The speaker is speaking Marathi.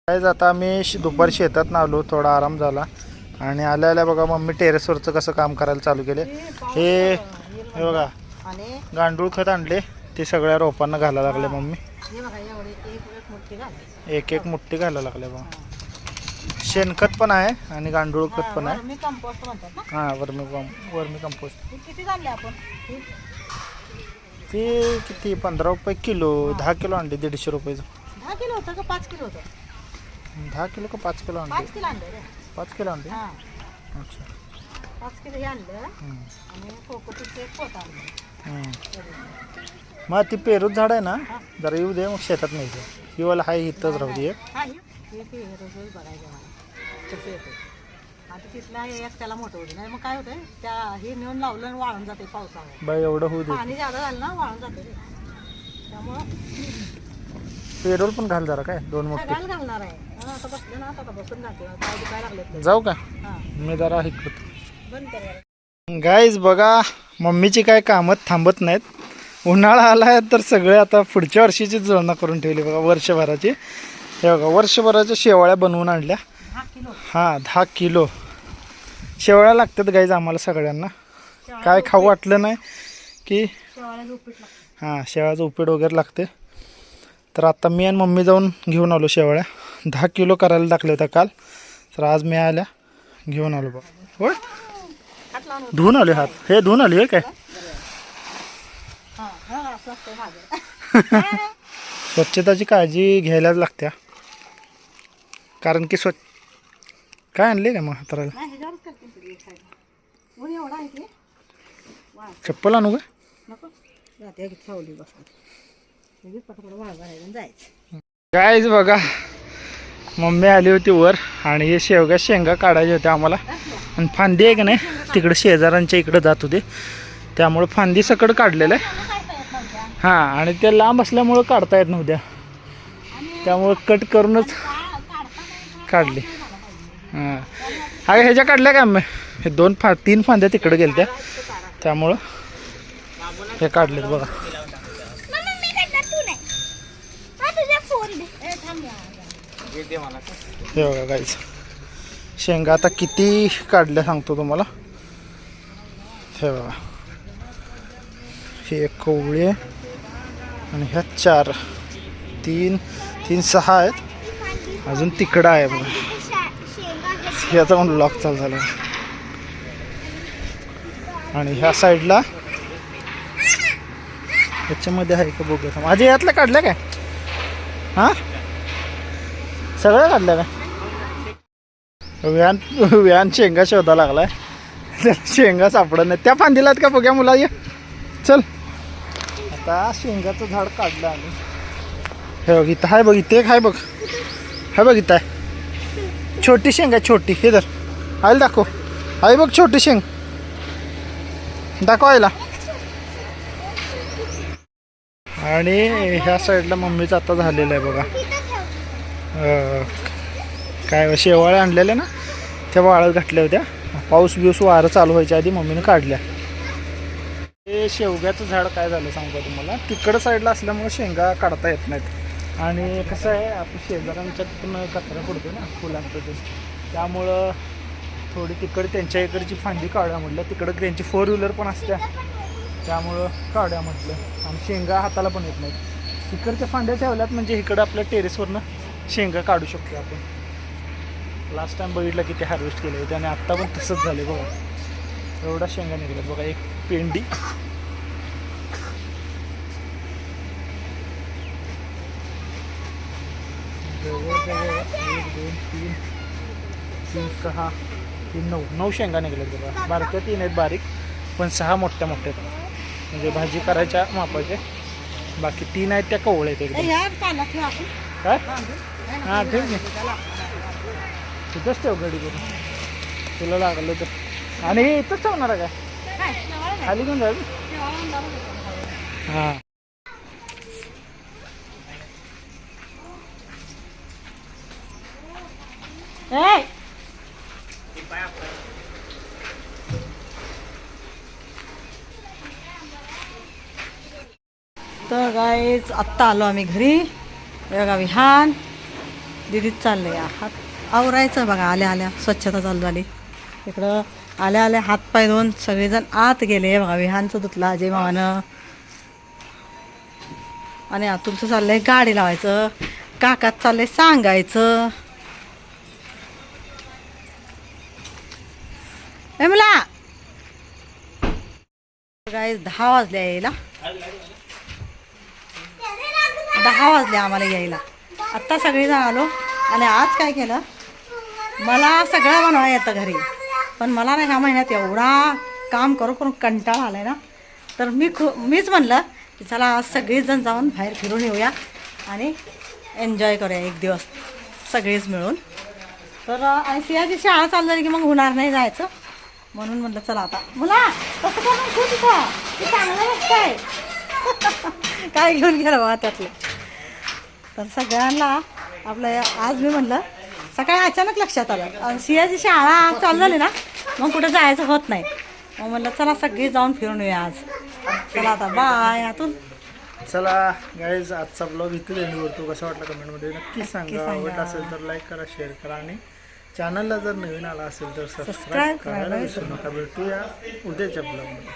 काय आता आम्ही दुपारी शेतात आलो, थोडा आराम झाला आणि आल्या बघा मम्मी टेरेसवरचं कसं काम करायला चालू केले. हे बघा गांडूळ खत आणले, ते सगळ्या रोपांना घालायला लागले मम्मी. एक एक मुठ्ठी घालायला लागले बघा. शेणखत पण आहे आणि गांडूळ खत पण आहे. हां, वर्मी कंपोस्ट. ते किती 15 रुपये किलो, 10 किलो आणले 150 रुपयाचं. 10 किलो होतं का 5 किलो होतं? 10 किलो का 5 किलो आणले? 5 किलो आणले रे. 5 किलो आणले. हां, अच्छा. 5 किलो हे आणलं आणि कोकोपीटचं एक पोत आणलं. मग ती पेरूच झाड आहे ना, जरा येऊ दे, मग शेतात नाही जाऊ. ही वाला हाय इथंच राहू दे. हां, हे ते रोज बघायचं मला कसं येतं. आता तिथला एक त्याला मोठं होतं नाही, मग काय होतं त्या हे नेऊन लावलं आणि वाळून जाते पावसामुळे. बाई एवढं होऊ दे. पाणी जादा झालं ना वाळून जाते रे. त्यामुळं पेरोल पण घाल जरा, काय 2 मोठे सगळ्याला घालणार आहे. आता बसलं ना, आता बसून जाते काय दुखायला लागले. जाऊ का? हां, मी जरा ऐकत. बंद कर. गाईज बघा, मम्मीची काय कामं थांबत नाहीत. उन्हाळा आला तर सगळे आता पुढच्या वर्षीची जुळणा करून ठेवली बघा, वर्षभराची. हे बघा, वर्षभराच्या शेवाळ्या बनवून आणल्या. 10 किलो. हां, 10 किलो शेवाळ्या लागतात गाईज आम्हाला सगळ्यांना. काय खाऊ वाटलं नाही की शेवाळ्याचं उपीट लागतं. हां, शेवाळ्याचं उपीट वगैरे लागते. तर आता मी आणि मम्मी जाऊन घेऊन आलो शेवाळ्या. 10 किलो करायला टाकल्या होत्या काल, तर आज मी आल्या घेऊन आलो बघा. होय, धुवून आले हात. हे धुवून आले हे काय. स्वच्छताची काळजी घ्यायलाच लागत्या, कारण की काय आणले का मग हाताला? चप्पल आणू का? गाईज बघा, मम्मी आली होती वर आणि हे शेंगा काढायच्या होत्या आम्हाला. आणि फांदी आहे का नाही, तिकडे शेजाऱ्यांच्या इकडे जात होते, त्यामुळं फांदी सकड काढलेलं आहे. हां, आणि ते लांब असल्यामुळं काढता येत नव्हत्या, त्यामुळं कट करूनच काढली. हां, अगं ह्याच्या काढल्या का मग? हे 3 फांद्या तिकडे गेल्या त्या, त्यामुळं हे काढलेत बघा. हे बघा गाईज, शेंगा आता किती काढल्या सांगतो तुम्हाला. हे बघा, हे 1 कोवळी आहे आणि ह्या 4, 3 6 आहेत. अजून तिकडं आहे बघा, ह्याचा पण लॉक चालू झाला. आणि ह्या साईडला ह्याच्यामध्ये आहे का बघूया. माझ्या यातल्या काढल्या काय? हां, सगळ्या काढल्या काय? व्यान शेंगा शोधा लागलाय, त्याला शेंगा सापडत नाही. त्या फांदीलात का बघ्या मुला, ये चल. आता शेंगाचं झाड काढलं आम्ही. हे बघ इथं आहे, बघ इथे एक आहे बघ. हे बघ इथं आहे छोटी शेंग आहे, छोटी. हे धर, आईल दाखव. आहे बघ छोटी शेंग, दाखवायला. आणि ह्या साईडला मम्मीचं आता झालेलं आहे बघा. काय शेवाळ्या आणलेल्या ना, त्या वाळत घातल्या होत्या. पाऊस वारं चालू व्हायच्या आधी मम्मीनं काढल्या. हे शेवग्याचं झाड काय झालं सांगू का तुम्हाला, तिकडं साईडला असल्यामुळे शेंगा काढता येत नाहीत. आणि कसं आहे, आपण शेजाऱ्यांच्यात पण कचरा पडतो ना फुलांचं ते, त्यामुळं थोडी तिकडे त्यांच्या इकडची फांदी काढूया म्हटलं. तिकडं त्यांची 4 व्हीलर पण असत्या, त्यामुळं काढूया म्हटलं. आणि शेंगा हाताला पण येत नाहीत. इकडच्या फांद्या ठेवल्यात म्हणजे इकडं आपल्या टेरेसवरनं शेंगा काढू शकतो आपण. लास्ट टाइम बघितलं की ते हार्वेस्ट केले होते आणि आत्ता पण तसंच झाले बघा. एवढा शेंगा निघाल्यात बघा, एक पेंडी. जवळजवळ 1 2 3 6 9 शेंगा निघाल्यात बघा. बारक्या 3 आहेत बारीक, पण 6 मोठ्या आहेत, म्हणजे भाजी करायच्या मापाचे. बाकी 3 आहेत त्या कवळ्या आहेत एकदम. काय? हां ठेव की, तिथंच ठेव गडी करून, तुला लागलं तर. आणि हे इथंच ठेवणार आहे काय? खाली घेऊन जाईल. हां, तर गाईज आत्ता आलो आम्ही घरी. बघा विहान दिदीत चाललंय हात आवरायचं बघा. आल्या आल्या स्वच्छता चालू झाली. इकडं आल्या आल्या हातपाय धुवून सगळेजण आत गेले बघा. विहानचं धुतलं अजय मामानं. आणि तुमचं चाललंय गाडी लावायचं. काकात चाललंय सांगायचं. मला काय 10 वाजले यायला. 10 वाजले आम्हाला यायला. आत्ता सगळेजण आलो. आणि आज काय केलं, मला सगळं बनवायला येतं घरी, पण मला नाही ह्या महिन्यात एवढा काम करू करून कंटाळा आलाय ना, तर मीच म्हणलं की चला आज सगळेजण जाऊन बाहेर फिरून येऊया आणि एन्जॉय करूया एक दिवस सगळेच मिळून. तर आणि सियाची शाळा चालू झाली की मग होणार नाही जायचं, म्हणून म्हटलं चला आता मुला कसं काय म्हणतो तिथं ते चांगलं नसतंय काय घेऊन गेलं बा त्यातलं. तर सगळ्यांना आपलं आज मी म्हणलं सकाळी अचानक लक्षात आलं आणि सियाची शाळा चालू झाली ना मग कुठं जायचं होत नाही. मग म्हणलं चला सगळी जाऊन फिरून येऊया आज. चला आता बाय. आतून चला गाईज, आजचा ब्लॉग इथे एंड करतो. कसा वाटला कमेंटमध्ये नक्की सांगा. आवडला असेल तर लाईक करा, शेअर करा आणि चॅनलला जर नवीन आला असेल तर सबस्क्राईब करायला विसरू नका. भेटूया उद्याच्या ब्लॉगमध्ये.